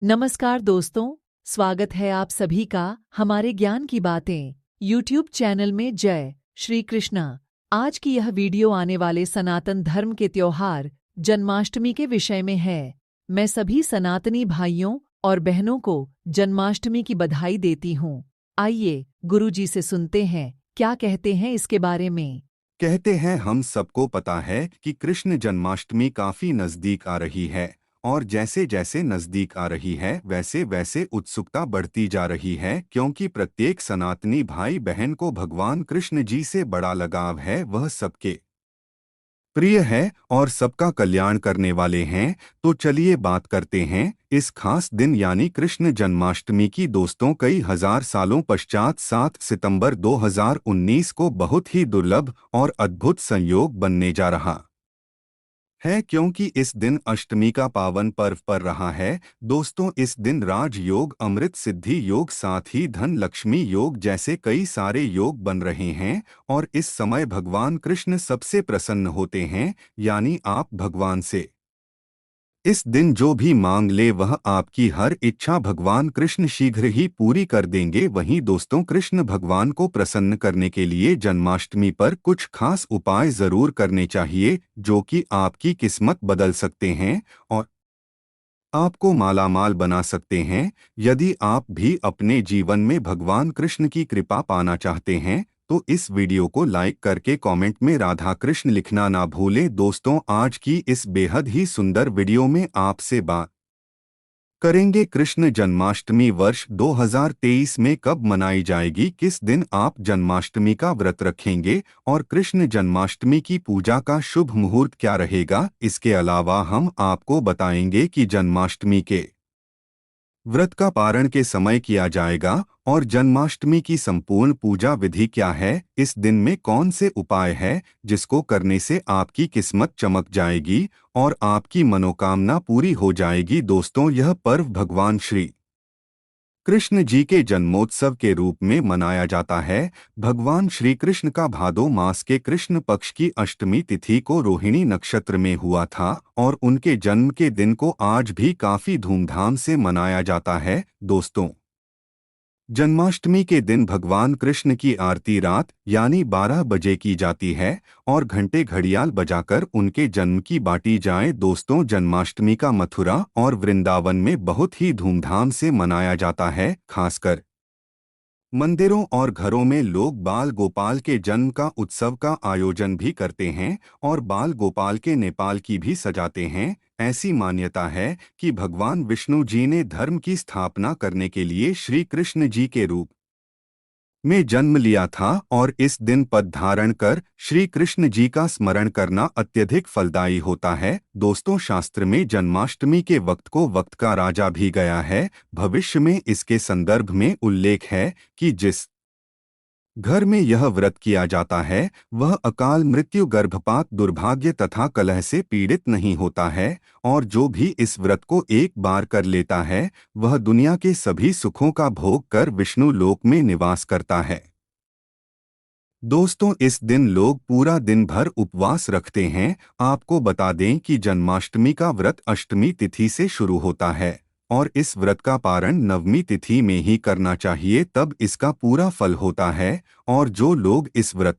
नमस्कार दोस्तों, स्वागत है आप सभी का हमारे ज्ञान की बातें यूट्यूब चैनल में। जय श्री कृष्णा। आज की यह वीडियो आने वाले सनातन धर्म के त्योहार जन्माष्टमी के विषय में है। मैं सभी सनातनी भाइयों और बहनों को जन्माष्टमी की बधाई देती हूँ। आइए गुरुजी से सुनते हैं क्या कहते हैं इसके बारे में। कहते हैं हम सबको पता है कि कृष्ण जन्माष्टमी काफी नजदीक आ रही है और जैसे जैसे नजदीक आ रही है वैसे वैसे उत्सुकता बढ़ती जा रही है, क्योंकि प्रत्येक सनातनी भाई बहन को भगवान कृष्ण जी से बड़ा लगाव है। वह सबके प्रिय है और सबका कल्याण करने वाले हैं। तो चलिए बात करते हैं इस खास दिन यानी कृष्ण जन्माष्टमी की। दोस्तों, कई हजार सालों पश्चात 7 सितंबर 2019 को बहुत ही दुर्लभ और अद्भुत संयोग बनने जा रहा है, क्योंकि इस दिन अष्टमी का पावन पर्व पर रहा है। दोस्तों, इस दिन राज योग, अमृत सिद्धि योग, साथ ही धन लक्ष्मी योग जैसे कई सारे योग बन रहे हैं और इस समय भगवान कृष्ण सबसे प्रसन्न होते हैं, यानी आप भगवान से इस दिन जो भी मांग ले वह आपकी हर इच्छा भगवान कृष्ण शीघ्र ही पूरी कर देंगे। वहीं दोस्तों, कृष्ण भगवान को प्रसन्न करने के लिए जन्माष्टमी पर कुछ खास उपाय जरूर करने चाहिए, जो कि आपकी किस्मत बदल सकते हैं और आपको मालामाल बना सकते हैं। यदि आप भी अपने जीवन में भगवान कृष्ण की कृपा पाना चाहते हैं तो इस वीडियो को लाइक करके कमेंट में राधा कृष्ण लिखना ना भूलें। दोस्तों, आज की इस बेहद ही सुंदर वीडियो में आपसे बात करेंगे कृष्ण जन्माष्टमी वर्ष 2023 में कब मनाई जाएगी, किस दिन आप जन्माष्टमी का व्रत रखेंगे और कृष्ण जन्माष्टमी की पूजा का शुभ मुहूर्त क्या रहेगा। इसके अलावा हम आपको बताएंगे कि जन्माष्टमी के व्रत का पारण के समय किया जाएगा और जन्माष्टमी की संपूर्ण पूजा विधि क्या है। इस दिन में कौन से उपाय है जिसको करने से आपकी किस्मत चमक जाएगी और आपकी मनोकामना पूरी हो जाएगी। दोस्तों, यह पर्व भगवान श्री कृष्ण जी के जन्मोत्सव के रूप में मनाया जाता है। भगवान श्री कृष्ण का भादो मास के कृष्ण पक्ष की अष्टमी तिथि को रोहिणी नक्षत्र में हुआ था और उनके जन्म के दिन को आज भी काफी धूमधाम से मनाया जाता है। दोस्तों, जन्माष्टमी के दिन भगवान कृष्ण की आरती रात यानी 12 बजे की जाती है और घंटे घड़ियाल बजाकर उनके जन्म की बाटी जाए। दोस्तों, जन्माष्टमी का मथुरा और वृंदावन में बहुत ही धूमधाम से मनाया जाता है। खासकर मंदिरों और घरों में लोग बाल गोपाल के जन्म का उत्सव का आयोजन भी करते हैं और बाल गोपाल के नेपाल की भी सजाते हैं। ऐसी मान्यता है कि भगवान विष्णु जी ने धर्म की स्थापना करने के लिए श्री कृष्ण जी के रूप में जन्म लिया था और इस दिन पद धारण कर श्री कृष्ण जी का स्मरण करना अत्यधिक फलदायी होता है। दोस्तों, शास्त्र में जन्माष्टमी के वक्त को वक्त का राजा भी गया है। भविष्य में इसके संदर्भ में उल्लेख है कि जिस घर में यह व्रत किया जाता है वह अकाल मृत्यु, गर्भपात, दुर्भाग्य तथा कलह से पीड़ित नहीं होता है और जो भी इस व्रत को एक बार कर लेता है वह दुनिया के सभी सुखों का भोग कर विष्णु लोक में निवास करता है। दोस्तों, इस दिन लोग पूरा दिन भर उपवास रखते हैं। आपको बता दें कि जन्माष्टमी का व्रत अष्टमी तिथि से शुरू होता है और इस व्रत का पारण नवमी तिथि में ही करना चाहिए, तब इसका पूरा फल होता है। और जो लोग इस व्रत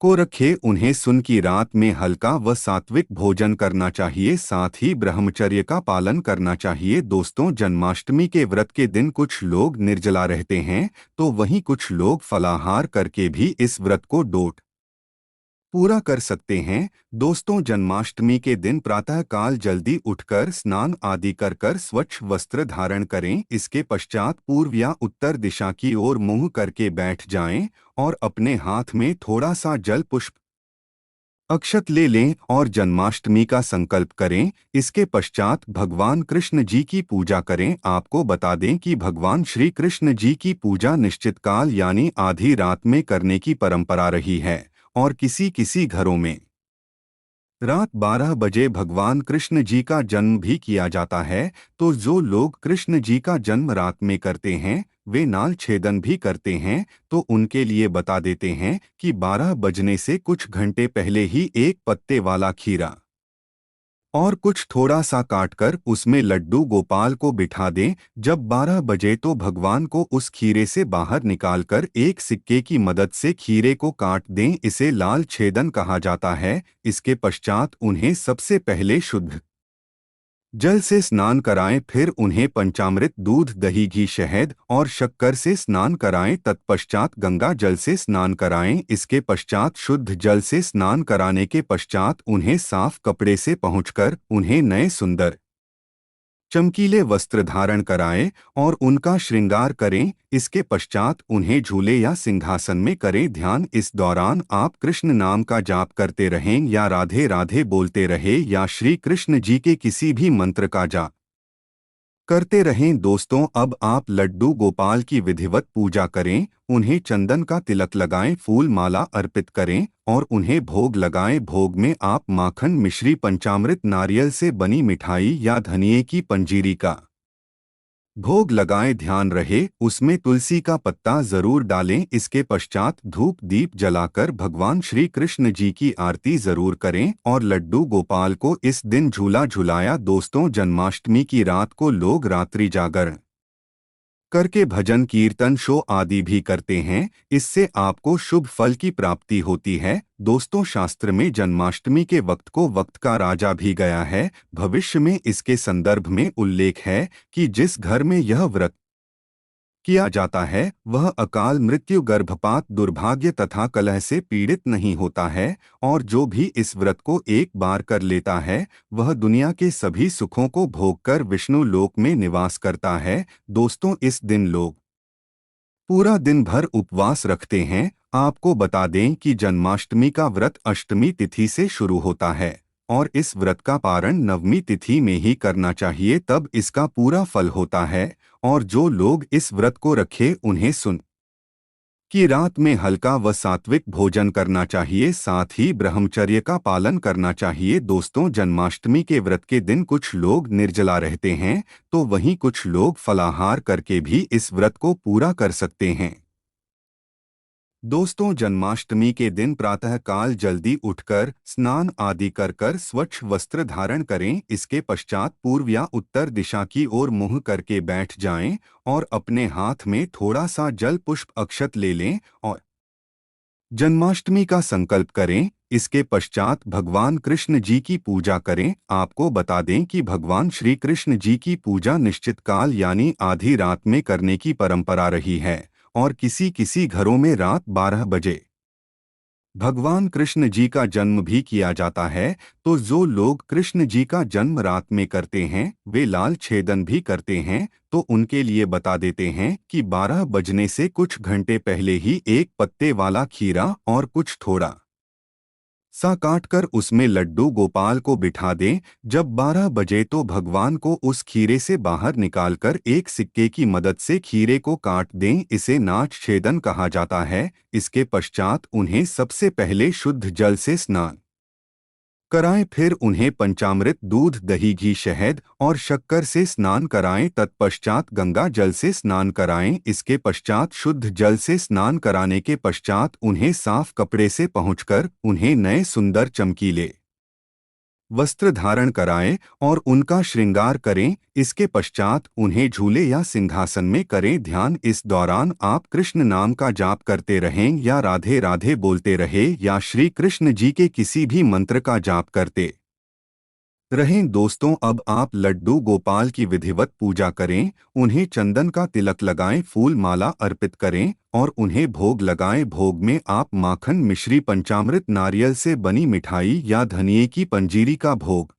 को रखे उन्हें सुन की रात में हल्का व सात्विक भोजन करना चाहिए, साथ ही ब्रह्मचर्य का पालन करना चाहिए। दोस्तों, जन्माष्टमी के व्रत के दिन कुछ लोग निर्जला रहते हैं तो वहीं कुछ लोग फलाहार करके भी इस व्रत को पूरा कर सकते हैं। दोस्तों, जन्माष्टमी के दिन प्रातः काल जल्दी उठकर स्नान आदि कर स्वच्छ वस्त्र धारण करें। इसके पश्चात पूर्व या उत्तर दिशा की ओर मुंह करके बैठ जाएं और अपने हाथ में थोड़ा सा जल पुष्प अक्षत ले लें और जन्माष्टमी का संकल्प करें। इसके पश्चात भगवान कृष्ण जी की पूजा करें। आपको बता दें कि भगवान श्री कृष्ण जी की पूजा निश्चित काल यानी आधी रात में करने की परंपरा रही है और किसी किसी घरों में रात 12 बजे भगवान कृष्ण जी का जन्म भी किया जाता है। तो जो लोग कृष्ण जी का जन्म रात में करते हैं वे नाल छेदन भी करते हैं, तो उनके लिए बता देते हैं कि 12 बजने से कुछ घंटे पहले ही एक पत्ते वाला खीरा और कुछ थोड़ा सा काटकर उसमें लड्डू गोपाल को बिठा दें। जब 12 बजे तो भगवान को उस खीरे से बाहर निकालकर एक सिक्के की मदद से खीरे को काट दें। इसे लाल छेदन कहा जाता है। इसके पश्चात उन्हें सबसे पहले शुद्ध जल से स्नान कराएं, फिर उन्हें पंचामृत दूध दही घी शहद और शक्कर से स्नान कराएं। तत्पश्चात गंगा जल से स्नान कराएं। इसके पश्चात शुद्ध जल से स्नान कराने के पश्चात उन्हें साफ कपड़े से पहुँचकर उन्हें नए सुंदर चमकीले वस्त्र धारण कराएं और उनका श्रृंगार करें। इसके पश्चात उन्हें झूले या सिंहासन में करें ध्यान। इस दौरान आप कृष्ण नाम का जाप करते रहें या राधे राधे बोलते रहे या श्री कृष्ण जी के किसी भी मंत्र का जाप करते रहें। दोस्तों, अब आप लड्डू गोपाल की विधिवत पूजा करें, उन्हें चंदन का तिलक लगाएं, फूल माला अर्पित करें और उन्हें भोग लगाएं। भोग में आप माखन मिश्री पंचामृत नारियल से बनी मिठाई या धनिये की पंजीरी का भोग लगाएं। ध्यान रहे उसमें तुलसी का पत्ता जरूर डालें। इसके पश्चात धूप दीप जलाकर भगवान श्री कृष्ण जी की आरती जरूर करें और लड्डू गोपाल को इस दिन झूला झुलाया। दोस्तों, जन्माष्टमी की रात को लोग रात्रि जागरण करके भजन कीर्तन शो आदि भी करते हैं। इससे आपको शुभ फल की प्राप्ति होती है। दोस्तों, शास्त्र में जन्माष्टमी के वक्त को वक्त का राजा भी गया है। भविष्य में इसके संदर्भ में उल्लेख है कि जिस घर में यह व्रत किया जाता है वह अकाल मृत्यु गर्भपात दुर्भाग्य तथा कलह से पीड़ित नहीं होता है और जो भी इस व्रत को एक बार कर लेता है वह दुनिया के सभी सुखों को भोगकर विष्णु लोक में निवास करता है। दोस्तों, इस दिन लोग पूरा दिन भर उपवास रखते हैं। आपको बता दें कि जन्माष्टमी का व्रत अष्टमी तिथि से शुरू होता है और इस व्रत का पारण नवमी तिथि में ही करना चाहिए, तब इसका पूरा फल होता है। और जो लोग इस व्रत को रखे उन्हें सुन कि रात में हल्का व सात्विक भोजन करना चाहिए, साथ ही ब्रह्मचर्य का पालन करना चाहिए। दोस्तों, जन्माष्टमी के व्रत के दिन कुछ लोग निर्जला रहते हैं तो वहीं कुछ लोग फलाहार करके भी इस व्रत को पूरा कर सकते हैं। दोस्तों, जन्माष्टमी के दिन प्रातःकाल जल्दी उठकर स्नान आदि कर स्वच्छ वस्त्र धारण करें। इसके पश्चात पूर्व या उत्तर दिशा की ओर मुंह करके बैठ जाएं और अपने हाथ में थोड़ा सा जल पुष्प अक्षत ले लें और जन्माष्टमी का संकल्प करें। इसके पश्चात भगवान कृष्ण जी की पूजा करें। आपको बता दें कि भगवान श्री कृष्ण जी की पूजा निश्चित काल यानी आधी रात में करने की परंपरा रही है और किसी किसी घरों में रात 12 बजे भगवान कृष्ण जी का जन्म भी किया जाता है। तो जो लोग कृष्ण जी का जन्म रात में करते हैं वे लाल छेदन भी करते हैं। तो उनके लिए बता देते हैं कि 12 बजने से कुछ घंटे पहले ही एक पत्ते वाला खीरा और कुछ थोड़ा सा काटकर उसमें लड्डू गोपाल को बिठा दें। जब 12 बजे तो भगवान को उस खीरे से बाहर निकालकर एक सिक्के की मदद से खीरे को काट दें। इसे नाच छेदन कहा जाता है। इसके पश्चात उन्हें सबसे पहले शुद्ध जल से स्नान कराएं, फिर उन्हें पंचामृत दूध दही घी शहद और शक्कर से स्नान कराएं। तत्पश्चात गंगा जल से स्नान कराएं। इसके पश्चात शुद्ध जल से स्नान कराने के पश्चात उन्हें साफ कपड़े से पहुँचकर उन्हें नए सुंदर चमकीले वस्त्र धारण कराएं और उनका श्रृंगार करें। इसके पश्चात उन्हें झूले या सिंहासन में करें ध्यान। इस दौरान आप कृष्ण नाम का जाप करते रहें या राधे राधे बोलते रहे या श्री कृष्ण जी के किसी भी मंत्र का जाप करते रहें। दोस्तों, अब आप लड्डू गोपाल की विधिवत पूजा करें, उन्हें चंदन का तिलक लगाएं, फूल माला अर्पित करें और उन्हें भोग लगाएं। भोग में आप माखन मिश्री पंचामृत नारियल से बनी मिठाई या धनिये की पंजीरी का भोग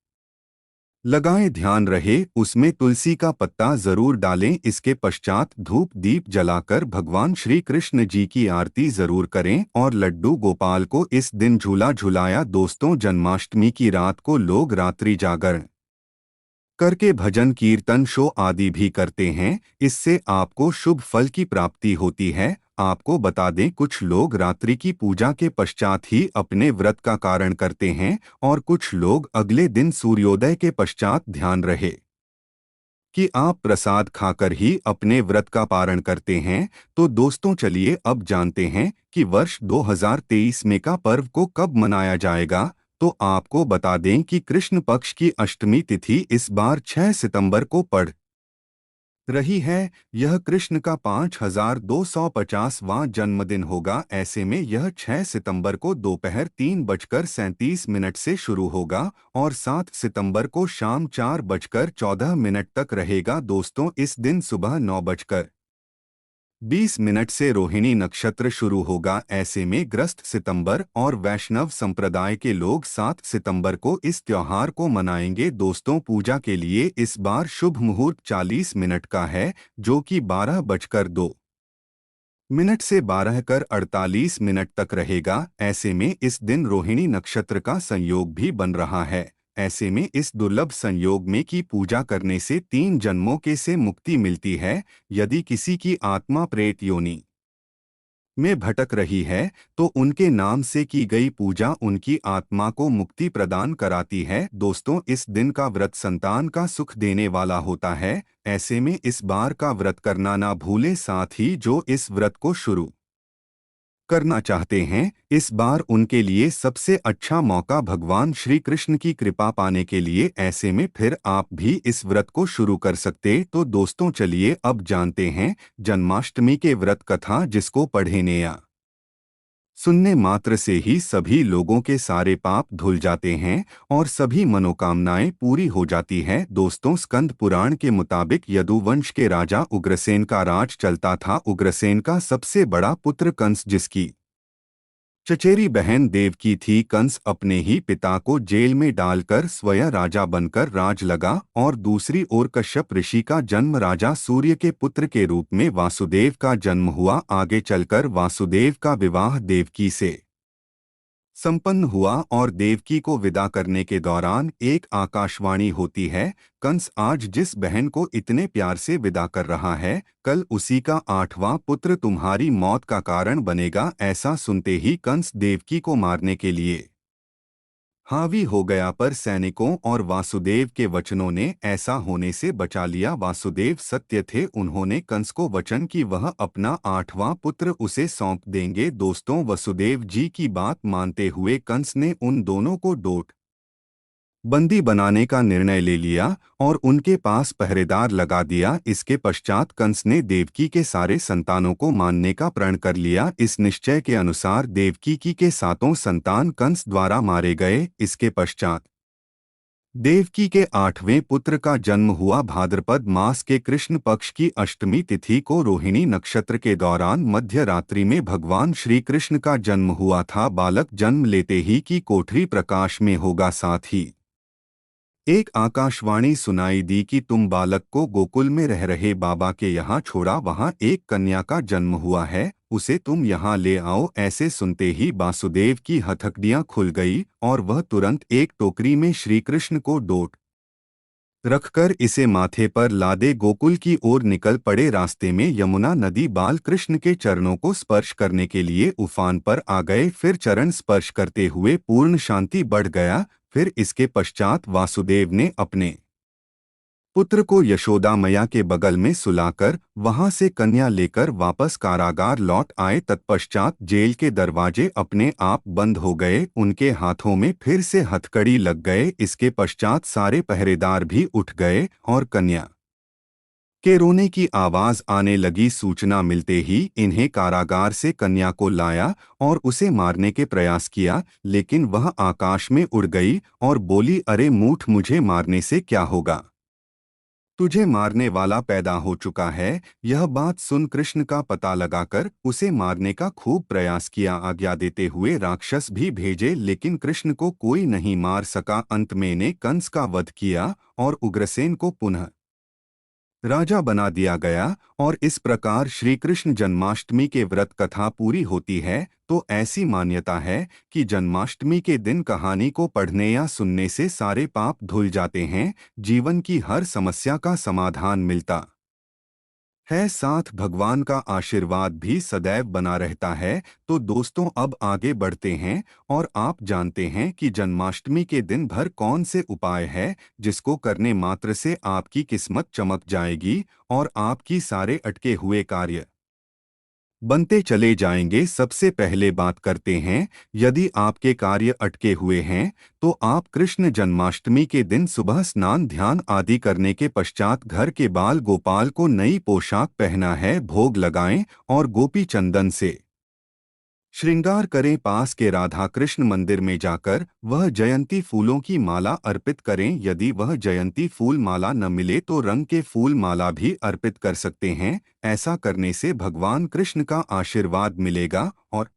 लगाएं। ध्यान रहे उसमें तुलसी का पत्ता जरूर डालें। इसके पश्चात धूप दीप जलाकर भगवान श्री कृष्ण जी की आरती जरूर करें और लड्डू गोपाल को इस दिन झूला झुलाया। दोस्तों, जन्माष्टमी की रात को लोग रात्रि जागरण करके भजन कीर्तन शो आदि भी करते हैं। इससे आपको शुभ फल की प्राप्ति होती है। आपको बता दें, कुछ लोग रात्रि की पूजा के पश्चात ही अपने व्रत का कारण करते हैं और कुछ लोग अगले दिन सूर्योदय के पश्चात। ध्यान रहे कि आप प्रसाद खाकर ही अपने व्रत का पारण करते हैं। तो दोस्तों, चलिए अब जानते हैं कि वर्ष 2023 में का पर्व को कब मनाया जाएगा। तो आपको बता दें कि कृष्ण पक्ष की अष्टमी तिथि इस बार 6 सितंबर को पड़ रही है। यह कृष्ण का 5250वां जन्मदिन होगा। ऐसे में यह 6 सितंबर को दोपहर 3:37 से शुरू होगा और 7 सितंबर को शाम 4:14 तक रहेगा। दोस्तों, इस दिन सुबह 9:20 से रोहिणी नक्षत्र शुरू होगा। ऐसे में ग्रस्त सितंबर और वैष्णव संप्रदाय के लोग 7 सितंबर को इस त्योहार को मनाएंगे। दोस्तों, पूजा के लिए इस बार शुभ मुहूर्त 40 मिनट का है, जो कि 12:02 से 12:48 तक रहेगा। ऐसे में इस दिन रोहिणी नक्षत्र का संयोग भी बन रहा है। ऐसे में इस दुर्लभ संयोग में की पूजा करने से 3 जन्मों के से मुक्ति मिलती है। यदि किसी की आत्मा प्रेत योनि में भटक रही है तो उनके नाम से की गई पूजा उनकी आत्मा को मुक्ति प्रदान कराती है। दोस्तों, इस दिन का व्रत संतान का सुख देने वाला होता है। ऐसे में इस बार का व्रत करना ना भूलें। साथ ही जो इस व्रत को शुरू करना चाहते हैं, इस बार उनके लिए सबसे अच्छा मौका भगवान श्री कृष्ण की कृपा पाने के लिए। ऐसे में फिर आप भी इस व्रत को शुरू कर सकते। तो दोस्तों, चलिए अब जानते हैं जन्माष्टमी के व्रत कथा, जिसको पढ़ने या सुनने मात्र से ही सभी लोगों के सारे पाप धुल जाते हैं और सभी मनोकामनाएं पूरी हो जाती हैं। दोस्तों, स्कंद पुराण के मुताबिक यदुवंश के राजा उग्रसेन का राज चलता था। उग्रसेन का सबसे बड़ा पुत्र कंस, जिसकी चचेरी बहन देवकी थी। कंस अपने ही पिता को जेल में डालकर स्वयं राजा बनकर राज लगा और दूसरी ओर कश्यप ऋषि का जन्म राजा सूर्य के पुत्र के रूप में वासुदेव का जन्म हुआ। आगे चलकर वासुदेव का विवाह देवकी से संपन्न हुआ और देवकी को विदा करने के दौरान एक आकाशवाणी होती है, कंस आज जिस बहन को इतने प्यार से विदा कर रहा है, कल उसी का 8वां पुत्र तुम्हारी मौत का कारण बनेगा। ऐसा सुनते ही कंस देवकी को मारने के लिए हावी हो गया, पर सैनिकों और वासुदेव के वचनों ने ऐसा होने से बचा लिया। वासुदेव सत्य थे, उन्होंने कंस को वचन कि वह अपना 8वां पुत्र उसे सौंप देंगे। दोस्तों, वसुदेव जी की बात मानते हुए कंस ने उन दोनों को डोट बंदी बनाने का निर्णय ले लिया और उनके पास पहरेदार लगा दिया। इसके पश्चात कंस ने देवकी के सारे संतानों को मारने का प्रण कर लिया। इस निश्चय के अनुसार देवकी के 7 संतान कंस द्वारा मारे गए। इसके पश्चात देवकी के 8वें पुत्र का जन्म हुआ। भाद्रपद मास के कृष्ण पक्ष की अष्टमी तिथि को रोहिणी नक्षत्र के दौरान मध्य रात्रि में भगवान श्री कृष्ण का जन्म हुआ था। बालक जन्म लेते ही की कोठरी प्रकाश में होगा। साथ ही एक आकाशवाणी सुनाई दी कि तुम बालक को गोकुल में रह रहे बाबा के यहाँ छोड़ा, वहाँ एक कन्या का जन्म हुआ है, उसे तुम यहाँ ले आओ। ऐसे सुनते ही वासुदेव की हथकड़ियाँ खुल गई और वह तुरंत एक टोकरी में श्री कृष्ण को डोट रखकर इसे माथे पर लादे गोकुल की ओर निकल पड़े। रास्ते में यमुना नदी बाल कृष्ण के चरणों को स्पर्श करने के लिए उफान पर आ गए। फिर चरण स्पर्श करते हुए पूर्ण शांति बढ़ गया। फिर इसके पश्चात वासुदेव ने अपने पुत्र को यशोदा मैया के बगल में सुलाकर वहां से कन्या लेकर वापस कारागार लौट आए। तत्पश्चात जेल के दरवाजे अपने आप बंद हो गए। उनके हाथों में फिर से हथकड़ी लग गए। इसके पश्चात सारे पहरेदार भी उठ गए और कन्या के रोने की आवाज आने लगी। सूचना मिलते ही इन्हें कारागार से कन्या को लाया और उसे मारने के प्रयास किया, लेकिन वह आकाश में उड़ गई और बोली, अरे मूठ, मुझे मारने से क्या होगा, तुझे मारने वाला पैदा हो चुका है। यह बात सुन कृष्ण का पता लगाकर उसे मारने का खूब प्रयास किया। आज्ञा देते हुए राक्षस भी भेजे, लेकिन कृष्ण को कोई नहीं मार सका। अंत में ने कंस का वध किया और उग्रसेन को पुनः राजा बना दिया गया। और इस प्रकार श्री कृष्ण जन्माष्टमी के व्रत कथा पूरी होती है। तो ऐसी मान्यता है कि जन्माष्टमी के दिन कहानी को पढ़ने या सुनने से सारे पाप धुल जाते हैं, जीवन की हर समस्या का समाधान मिलता है, साथ भगवान का आशीर्वाद भी सदैव बना रहता है। तो दोस्तों, अब आगे बढ़ते हैं और आप जानते हैं कि जन्माष्टमी के दिन भर कौन से उपाय है जिसको करने मात्र से आपकी किस्मत चमक जाएगी और आपकी सारे अटके हुए कार्य बनते चले जाएंगे। सबसे पहले बात करते हैं, यदि आपके कार्य अटके हुए हैं तो आप कृष्ण जन्माष्टमी के दिन सुबह स्नान ध्यान आदि करने के पश्चात घर के बाल गोपाल को नई पोशाक पहना है, भोग लगाएं और गोपी चंदन से श्रृंगार करें। पास के राधा कृष्ण मंदिर में जाकर वह जयंती फूलों की माला अर्पित करें। यदि वह जयंती फूल माला न मिले तो रंग के फूल माला भी अर्पित कर सकते हैं। ऐसा करने से भगवान कृष्ण का आशीर्वाद मिलेगा और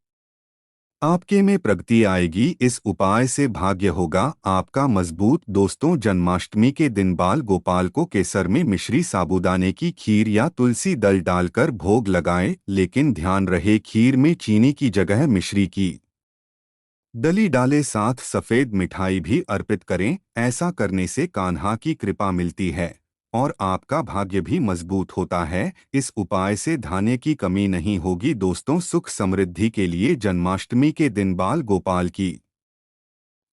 आपके में प्रगति आएगी। इस उपाय से भाग्य होगा आपका मजबूत। दोस्तों, जन्माष्टमी के दिन बाल गोपाल को केसर में मिश्री साबूदाने की खीर या तुलसी दल डालकर भोग लगाएं, लेकिन ध्यान रहे खीर में चीनी की जगह मिश्री की दली डाले। साथ सफेद मिठाई भी अर्पित करें। ऐसा करने से कान्हा की कृपा मिलती है और आपका भाग्य भी मजबूत होता है। इस उपाय से धान्य की कमी नहीं होगी। दोस्तों, सुख समृद्धि के लिए जन्माष्टमी के दिन बाल गोपाल की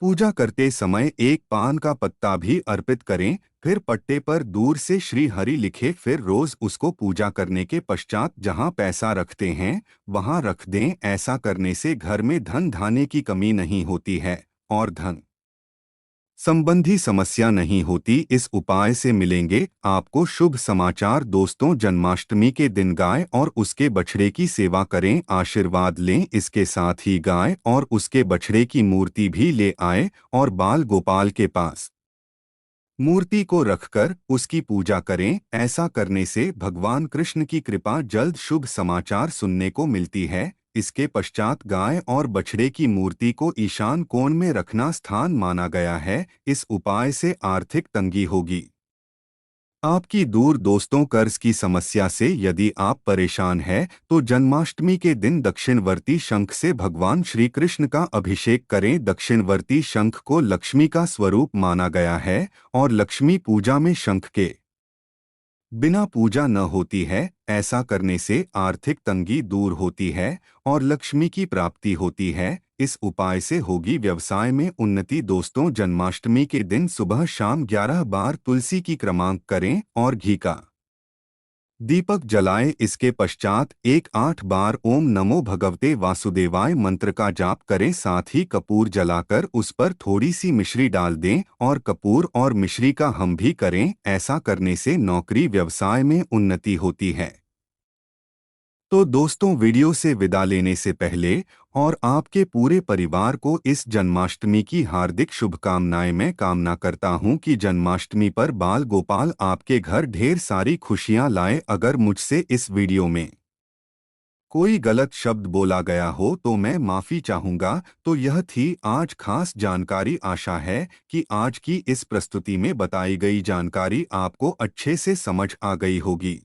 पूजा करते समय एक पान का पत्ता भी अर्पित करें। फिर पट्टे पर दूर से श्री हरि लिखे। फिर रोज उसको पूजा करने के पश्चात जहां पैसा रखते हैं वहां रख दें। ऐसा करने से घर में धन धान्य की कमी नहीं होती है और धन संबंधी समस्या नहीं होती। इस उपाय से मिलेंगे आपको शुभ समाचार। दोस्तों, जन्माष्टमी के दिन गाय और उसके बछड़े की सेवा करें, आशीर्वाद लें। इसके साथ ही गाय और उसके बछड़े की मूर्ति भी ले आए और बाल गोपाल के पास मूर्ति को रखकर उसकी पूजा करें। ऐसा करने से भगवान कृष्ण की कृपा जल्द शुभ समाचार सुनने को मिलती है। इसके पश्चात गाय और बछड़े की मूर्ति को ईशान कोण में रखना स्थान माना गया है। इस उपाय से आर्थिक तंगी होगी आपकी दूर। दोस्तों, कर्ज की समस्या से यदि आप परेशान हैं तो जन्माष्टमी के दिन दक्षिणवर्ती शंख से भगवान श्री कृष्ण का अभिषेक करें। दक्षिणवर्ती शंख को लक्ष्मी का स्वरूप माना गया है और लक्ष्मी पूजा में शंख के बिना पूजा न होती है। ऐसा करने से आर्थिक तंगी दूर होती है और लक्ष्मी की प्राप्ति होती है। इस उपाय से होगी व्यवसाय में उन्नति। दोस्तों, जन्माष्टमी के दिन सुबह शाम 11 बार तुलसी की क्रमांक करें और घी का दीपक जलाएं। इसके पश्चात 8 बार ओम नमो भगवते वासुदेवाय मंत्र का जाप करें। साथ ही कपूर जलाकर उस पर थोड़ी सी मिश्री डाल दें और कपूर और मिश्री का हम भी करें। ऐसा करने से नौकरी व्यवसाय में उन्नति होती है। तो दोस्तों, वीडियो से विदा लेने से पहले और आपके पूरे परिवार को इस जन्माष्टमी की हार्दिक शुभकामनाएं। मैं कामना करता हूं कि जन्माष्टमी पर बाल गोपाल आपके घर ढेर सारी खुशियां लाए। अगर मुझसे इस वीडियो में कोई गलत शब्द बोला गया हो तो मैं माफ़ी चाहूँगा। तो यह थी आज खास जानकारी। आशा है कि आज की इस प्रस्तुति में बताई गई जानकारी आपको अच्छे से समझ आ गई होगी।